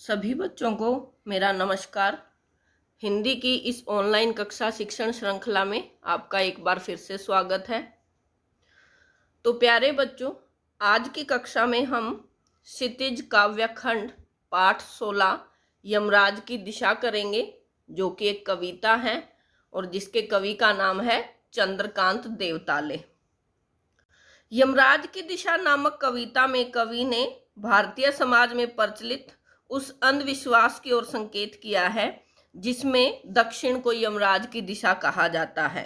सभी बच्चों को मेरा नमस्कार। हिंदी की इस ऑनलाइन कक्षा शिक्षण श्रृंखला में आपका एक बार फिर से स्वागत है। तो प्यारे बच्चों, आज की कक्षा में हम क्षितिज काव्यखंड पाठ 16 यमराज की दिशा करेंगे, जो कि एक कविता है और जिसके कवि का नाम है चंद्रकांत देवताले। यमराज की दिशा नामक कविता में कवि ने भारतीय समाज में प्रचलित उस अंधविश्वास की ओर संकेत किया है जिसमें दक्षिण को यमराज की दिशा कहा जाता है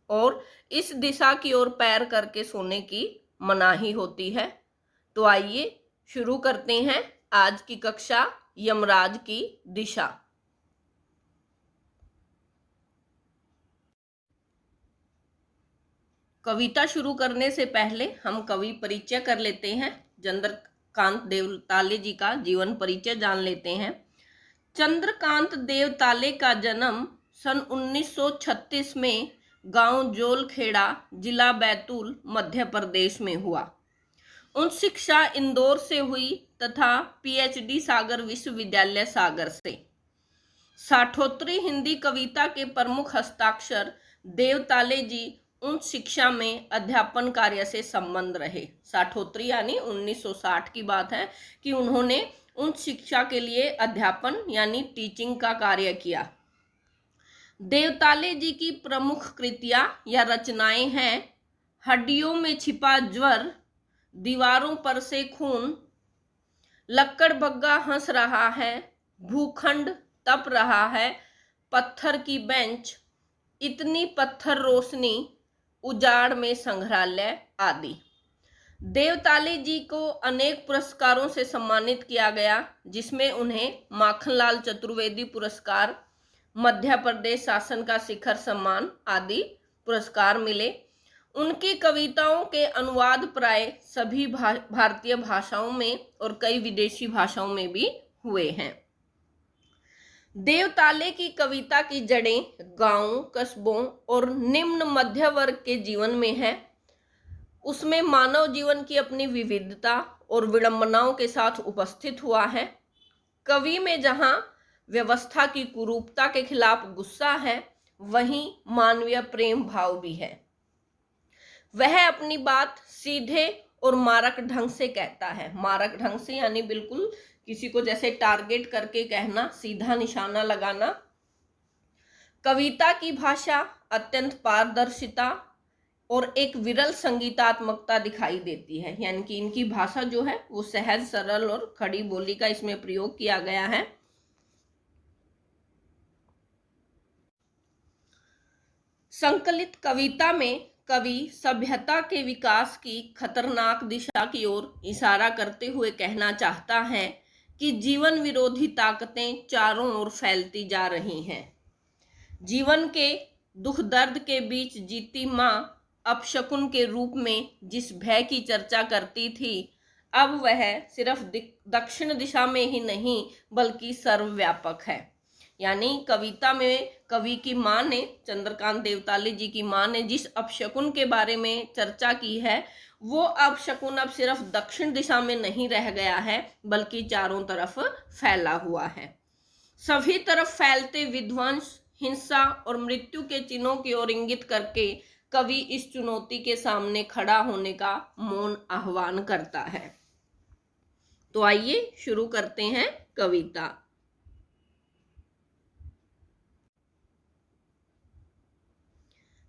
और इस दिशा की ओर पैर करके सोने की मनाही होती है। तो आइए शुरू करते हैं आज की कक्षा यमराज की दिशा। कविता शुरू करने से पहले हम कवि परिचय कर लेते हैं। चंद्रकांत देवताले जी का जीवन परिचय जान लेते हैं। चंद्रकांत देवताले का जन्म सन 1936 में गांव जोलखेड़ा, जिला बैतूल, मध्य प्रदेश में हुआ। उच्च शिक्षा इंदौर से हुई तथा पीएचडी सागर विश्वविद्यालय सागर से। साठोत्री हिंदी कविता के प्रमुख हस्ताक्षर देवताले जी उच्च शिक्षा में अध्यापन कार्य से संबंध रहे। साठोत्री यानी 1960 की बात है कि उन्होंने उच्च शिक्षा के लिए अध्यापन यानी टीचिंग का कार्य किया। देवताले जी की प्रमुख कृतियां या रचनाएं हैं हड्डियों में छिपा ज्वर, दीवारों पर से खून, लक्कड़ बग्गा हंस रहा है, भूखंड तप रहा है, पत्थर की बेंच, इतनी पत्थर रोशनी, उजाड़ में संग्रहालय आदि। देवताले जी को अनेक पुरस्कारों से सम्मानित किया गया, जिसमें उन्हें माखनलाल चतुर्वेदी पुरस्कार, मध्य प्रदेश शासन का शिखर सम्मान आदि पुरस्कार मिले। उनकी कविताओं के अनुवाद प्राय सभी भारतीय भाषाओं में और कई विदेशी भाषाओं में भी हुए हैं। देवताले की कविता की जड़ें गांव, कस्बों और निम्न मध्य वर्ग के जीवन में है। उसमें मानव जीवन की अपनी विविधता और विडंबनाओं के साथ उपस्थित हुआ है। कवि में जहां व्यवस्था की कुरूपता के खिलाफ गुस्सा है, वहीं मानवीय प्रेम भाव भी है। वह अपनी बात सीधे और मारक ढंग से कहता है। मारक ढंग से यानी बिल्कुल किसी को जैसे टारगेट करके कहना, सीधा निशाना लगाना। कविता की भाषा अत्यंत पारदर्शिता और एक विरल संगीतात्मकता दिखाई देती है, यानी कि इनकी भाषा जो है वो सहज, सरल और खड़ी बोली का इसमें प्रयोग किया गया है। संकलित कविता में कवि सभ्यता के विकास की खतरनाक दिशा की ओर इशारा करते हुए कहना चाहता है कि जीवन विरोधी ताकतें चारों ओर फैलती जा रही हैं। जीवन के दुख दर्द के बीच जीती माँ अपशकुन के रूप में जिस भय की चर्चा करती थी, अब वह सिर्फ दक्षिण दिशा में ही नहीं बल्कि सर्वव्यापक है। यानी कविता में कवि की माँ ने, चंद्रकांत देवताले जी की माँ ने जिस अपशकुन के बारे में चर्चा की है, वो अपशकुन अब सिर्फ दक्षिण दिशा में नहीं रह गया है बल्कि चारों तरफ फैला हुआ है। सभी तरफ फैलते विध्वंस, हिंसा और मृत्यु के चिन्हों की ओर इंगित करके कवि इस चुनौती के सामने खड़ा होने का मौन आह्वान करता है। तो आइए शुरू करते हैं कविता।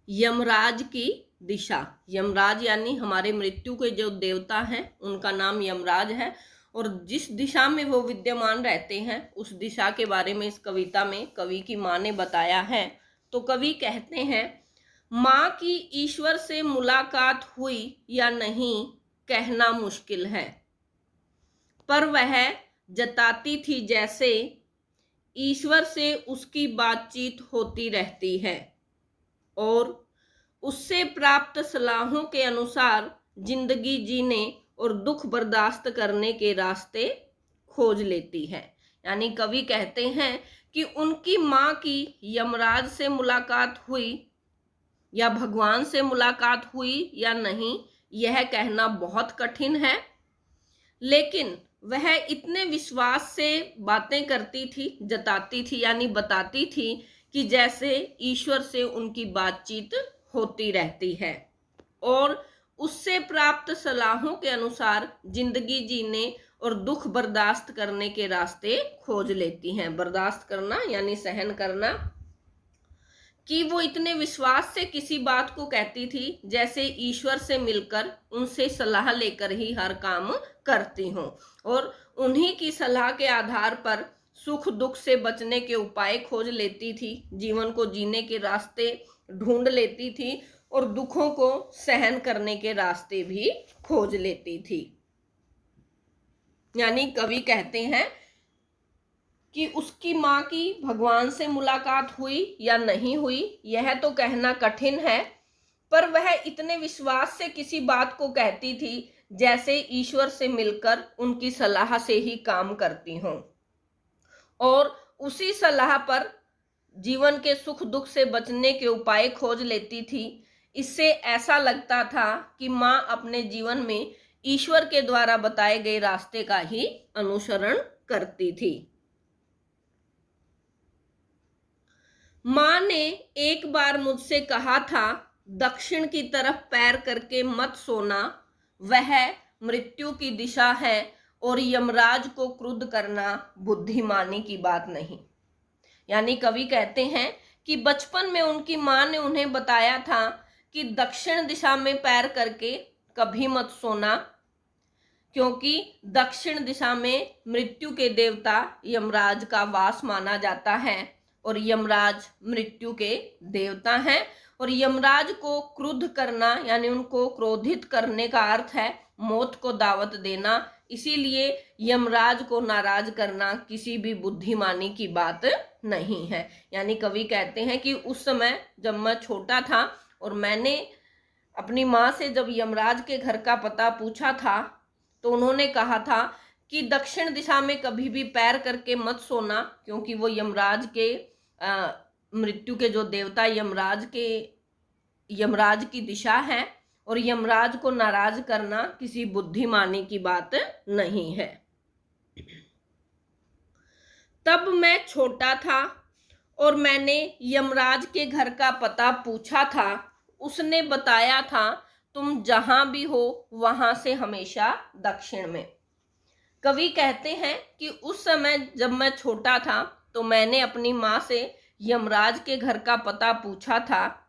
यमराज की दिशा। यमराज यानी हमारे मृत्यु के जो देवता हैं, उनका नाम यमराज है और जिस दिशा में वो विद्यमान रहते हैं उस दिशा के बारे में इस कविता में कवि की माँ ने बताया है। तो कवि कहते हैं, माँ की ईश्वर से मुलाकात हुई या नहीं कहना मुश्किल है, पर वह जताती थी जैसे ईश्वर से उसकी बातचीत होती रहती है और उससे प्राप्त सलाहों के अनुसार जिंदगी जीने और दुख बर्दाश्त करने के रास्ते खोज लेती है। यानी कवि कहते हैं कि उनकी माँ की यमराज से मुलाकात हुई या भगवान से मुलाकात हुई या नहीं, यह कहना बहुत कठिन है, लेकिन वह इतने विश्वास से बातें करती थी, जताती थी यानी बताती थी कि जैसे ईश्वर से उनकी बातचीत होती रहती है और उससे प्राप्त सलाहों के अनुसार जिंदगी जीने और दुख बर्दाश्त करने के रास्ते खोज लेती हैं। बर्दाश्त करना यानी सहन करना, कि वो इतने विश्वास से किसी बात को कहती थी जैसे ईश्वर से मिलकर उनसे सलाह लेकर ही हर काम करती हूँ और उन्हीं की सलाह के आधार पर सुख दुख से बचने के उपाय खोज लेती थी, जीवन को जीने के रास्ते ढूंढ लेती थी और दुखों को सहन करने के रास्ते भी खोज लेती थी। यानी कवि कहते हैं कि उसकी माँ की भगवान से मुलाकात हुई या नहीं हुई यह तो कहना कठिन है, पर वह इतने विश्वास से किसी बात को कहती थी जैसे ईश्वर से मिलकर उनकी सलाह से ही काम करती हूँ और उसी सलाह पर जीवन के सुख दुख से बचने के उपाय खोज लेती थी। इससे ऐसा लगता था कि माँ अपने जीवन में ईश्वर के द्वारा बताए गए रास्ते का ही अनुसरण करती थी। माँ ने एक बार मुझसे कहा था, दक्षिण की तरफ पैर करके मत सोना, वह मृत्यु की दिशा है और यमराज को क्रुद्ध करना बुद्धिमानी की बात नहीं। यानी कवि कहते हैं कि बचपन में उनकी माँ ने उन्हें बताया था कि दक्षिण दिशा में पैर करके कभी मत सोना, क्योंकि दक्षिण दिशा में मृत्यु के देवता यमराज का वास माना जाता है और यमराज मृत्यु के देवता हैं और यमराज को क्रुद्ध करना यानी उनको क्रोधित करने का अर्थ है मौत को दावत देना। इसीलिए यमराज को नाराज करना किसी भी बुद्धिमानी की बात नहीं है। यानी कवि कहते हैं कि उस समय जब मैं छोटा था और मैंने अपनी माँ से जब यमराज के घर का पता पूछा था तो उन्होंने कहा था कि दक्षिण दिशा में कभी भी पैर करके मत सोना, क्योंकि वो यमराज के मृत्यु के जो देवता यमराज की दिशा है और यमराज को नाराज करना किसी बुद्धिमानी की बात नहीं है। तब मैं छोटा था और मैंने यमराज के घर का पता पूछा था। उसने बताया था तुम जहां भी हो वहां से हमेशा दक्षिण में। कवि कहते हैं कि उस समय जब मैं छोटा था तो मैंने अपनी माँ से यमराज के घर का पता पूछा था।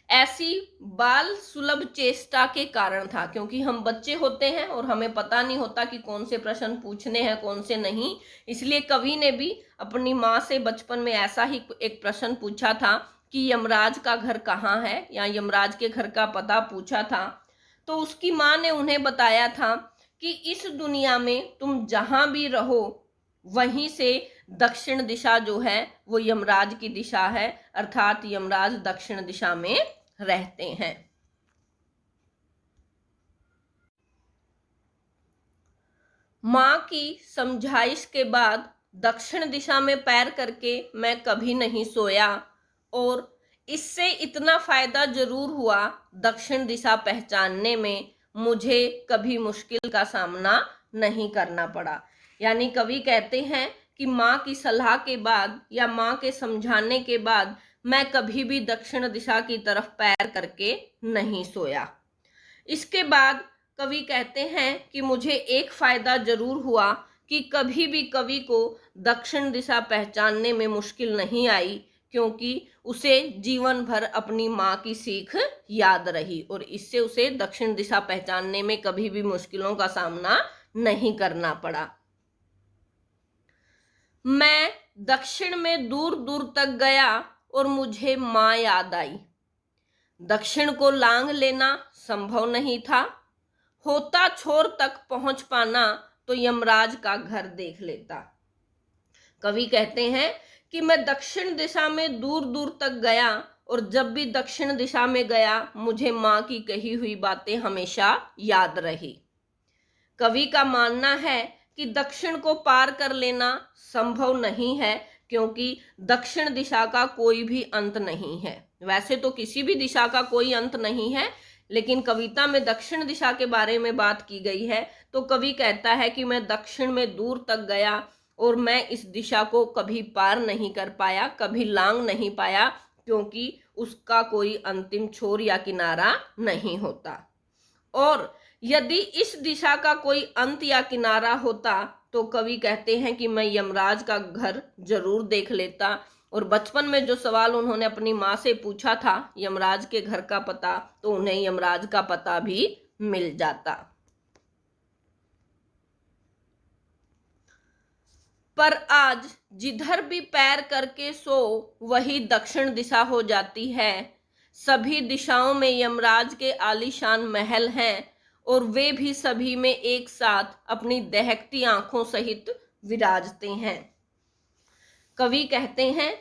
ऐसी बाल सुलभ चेष्टा के कारण था, क्योंकि हम बच्चे होते हैं और हमें पता नहीं होता कि कौन से प्रश्न पूछने हैं कौन से नहीं। इसलिए कवि ने भी अपनी माँ से बचपन में ऐसा ही एक प्रश्न पूछा था कि यमराज का घर कहाँ है या यमराज के घर का पता पूछा था। तो उसकी माँ ने उन्हें बताया था कि इस दुनिया में तुम जहां भी रहो वहीं से दक्षिण दिशा जो है वो यमराज की दिशा है, अर्थात यमराज दक्षिण दिशा में रहते हैं। माँ की समझाइश के बाद दक्षिण दिशा में पैर करके मैं कभी नहीं सोया और इससे इतना फायदा जरूर हुआ, दक्षिण दिशा पहचानने में मुझे कभी मुश्किल का सामना नहीं करना पड़ा। यानी कवि कहते हैं कि माँ की सलाह के बाद या माँ के समझाने के बाद मैं कभी भी दक्षिण दिशा की तरफ पैर करके नहीं सोया। इसके बाद कवि कहते हैं कि मुझे एक फायदा जरूर हुआ कि कभी भी कवि को दक्षिण दिशा पहचानने में मुश्किल नहीं आई, क्योंकि उसे जीवन भर अपनी माँ की सीख याद रही और इससे उसे दक्षिण दिशा पहचानने में कभी भी मुश्किलों का सामना नहीं करना पड़ा। मैं दक्षिण में दूर दूर तक गया और मुझे माँ याद आई। दक्षिण को लांघ लेना संभव नहीं था, होता छोर तक पहुंच पाना तो यमराज का घर देख लेता। कवि कहते हैं कि मैं दक्षिण दिशा में दूर दूर तक गया और जब भी दक्षिण दिशा में गया मुझे माँ की कही हुई बातें हमेशा याद रही। कवि का मानना है कि दक्षिण को पार कर लेना संभव नहीं है, क्योंकि दक्षिण दिशा का कोई भी अंत नहीं है। वैसे तो किसी भी दिशा का कोई अंत नहीं है, लेकिन कविता में दक्षिण दिशा के बारे में बात की गई है। तो कवि कहता है कि मैं दक्षिण में दूर तक गया और मैं इस दिशा को कभी पार नहीं कर पाया, कभी लांघ नहीं पाया, क्योंकि उसका कोई अंतिम छोर या किनारा नहीं होता। और यदि इस दिशा का कोई अंत या किनारा होता तो कवि कहते हैं कि मैं यमराज का घर जरूर देख लेता। और बचपन में जो सवाल उन्होंने अपनी माँ से पूछा था यमराज के घर का पता, तो उन्हें यमराज का पता भी मिल जाता। पर आज जिधर भी पैर करके सो वही दक्षिण दिशा हो जाती है। सभी दिशाओं में यमराज के आलीशान महल हैं और वे भी सभी में एक साथ अपनी दहकती आंखों सहित विराजते हैं। कवि कहते हैं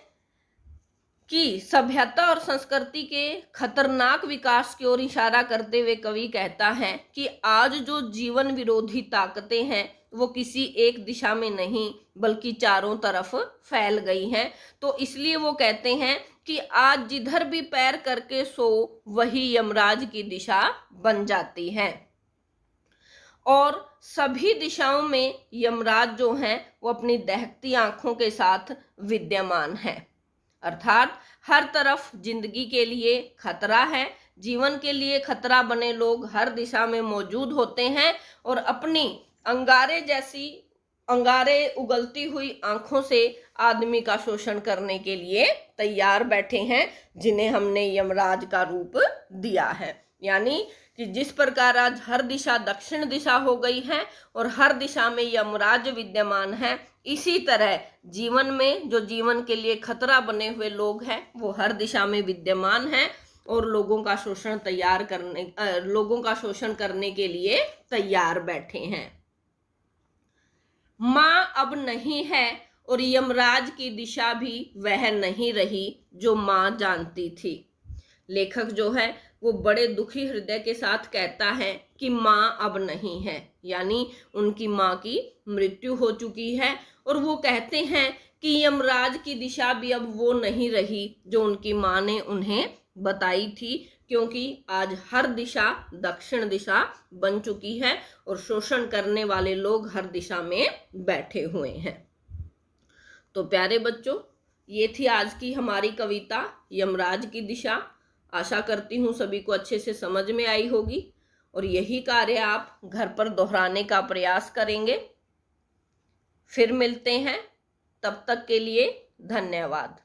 कि सभ्यता और संस्कृति के खतरनाक विकास की ओर इशारा करते हुए कवि कहता है कि आज जो जीवन विरोधी ताकतें हैं वो किसी एक दिशा में नहीं बल्कि चारों तरफ फैल गई हैं। तो इसलिए वो कहते हैं कि आज जिधर भी पैर करके सो वही यमराज की दिशा बन जाती है। और सभी दिशाओं में यमराज जो हैं वो अपनी दहकती आंखों के साथ विद्यमान है। अर्थात हर तरफ जिंदगी के लिए खतरा है, जीवन के लिए खतरा बने लोग हर दिशा में मौजूद होते हैं और अपनी अंगारे उगलती हुई आंखों से आदमी का शोषण करने के लिए तैयार बैठे हैं, जिन्हें हमने यमराज का रूप दिया है। यानी कि जिस प्रकार आज हर दिशा दक्षिण दिशा हो गई है और हर दिशा में यमराज विद्यमान है, इसी तरह जीवन में जो जीवन के लिए खतरा बने हुए लोग हैं वो हर दिशा में विद्यमान हैं और लोगों का शोषण करने के लिए तैयार बैठे हैं। माँ अब नहीं है और यमराज की दिशा भी वह नहीं रही जो माँ जानती थी। लेखक जो है वो बड़े दुखी हृदय के साथ कहता है कि माँ अब नहीं है, यानी उनकी माँ की मृत्यु हो चुकी है। और वो कहते हैं कि यमराज की दिशा भी अब वो नहीं रही जो उनकी माँ ने उन्हें बताई थी, क्योंकि आज हर दिशा दक्षिण दिशा बन चुकी है और शोषण करने वाले लोग हर दिशा में बैठे हुए हैं। तो प्यारे बच्चों, ये थी आज की हमारी कविता यमराज की दिशा। आशा करती हूँ सभी को अच्छे से समझ में आई होगी और यही कार्य आप घर पर दोहराने का प्रयास करेंगे। फिर मिलते हैं, तब तक के लिए धन्यवाद।